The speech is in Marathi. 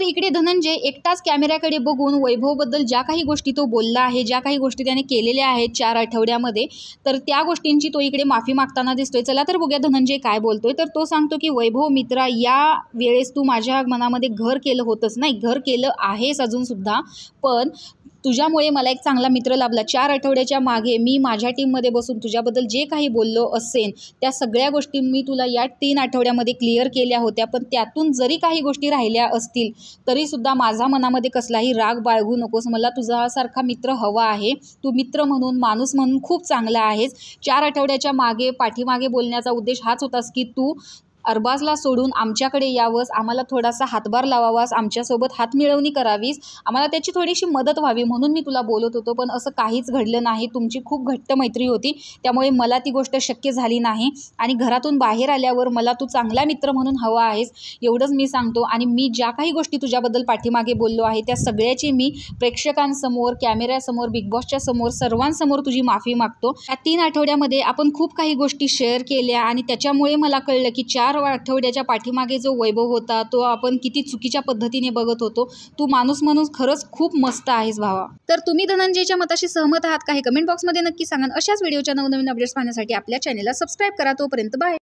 इकडे धनंजय एकटाच कॅमेऱ्याकडे बघून वैभवबद्दल ज्या काही गोष्टी तो बोलला आहे, ज्या काही गोष्टी त्याने केलेल्या आहेत 4 आठवड्यामध्ये, तर त्या गोष्टींची तो इकडे माफी मागताना दिसतोय। चला तर बघूया धनंजय काय बोलतोय। तर तो सांगतो की वैभव मित्रा, या वेळेस तू माझ्या मनामध्ये घर केलं होतंस, नाही घर केलं आहेस अजूनसुद्धा, पण तुझ्यामुळे मला एक चांगला मित्र लाभला। 4 आठवड्याच्या मागे मी माझ्या टीममध्ये बसून तुझ्याबद्दल जे काही बोललो असेन त्या सगळ्या गोष्टी मी तुला या 3 आठवड्यामध्ये क्लिअर केल्या होत्या, पण त्यातून जरी काही गोष्टी राहिल्या असतील तरीसुद्धा माझा मनामध्ये कसलाही राग बाळगू नकोस। मला तुझ्यासारखा मित्र हवा आहे। तू मित्र म्हणून, माणूस म्हणून खूप चांगला आहेस। 4 आठवड्याच्या पाठीमागे बोलण्याचा उद्देश हाच होतास की तू अरबाजला सोडून आमच्याकडे यावंस, आम्हाला थोडासा हातभार लावावास, आमच्यासोबत हातमिळवणी करावीस, आम्हाला त्याची थोडीशी मदत व्हावी म्हणून मी तुला बोलत होतो, पण असं काहीच घडलं नाही। तुमची खूप घट्ट मैत्री होती, त्यामुळे मला ती गोष्ट शक्य झाली नाही आणि घरातून बाहेर आल्यावर मला तू चांगला मित्र म्हणून हवा आहेस, एवढंच मी सांगतो। आणि मी ज्या काही गोष्टी तुझ्याबद्दल पाठीमागे बोललो आहे त्या सगळ्याची मी प्रेक्षकांसमोर, कॅमेऱ्यासमोर, बिग बॉसच्या समोर, सर्वांसमोर तुझी माफी मागतो। या 3 आठवड्यामध्ये आपण खूप काही गोष्टी शेअर केल्या आणि त्याच्यामुळे मला कळलं की 4 आठवड्याच्या पाठीमागे जो वैभव होता तो आपण किती चुकीच्या पद्धतीने बघत होतो। तू माणूस म्हणून खरंच खूप मस्त आहेस भावा। तर तुम्ही धनंजयच्या मताशी सहमत आहात का हे कमेंट बॉक्समध्ये नक्की सांगा। अशाच व्हिडिओच्या नवनवीन अपडेट्स पाहण्यासाठी आपल्या चॅनलला सबस्क्राईब करा। तोपर्यंत बाय।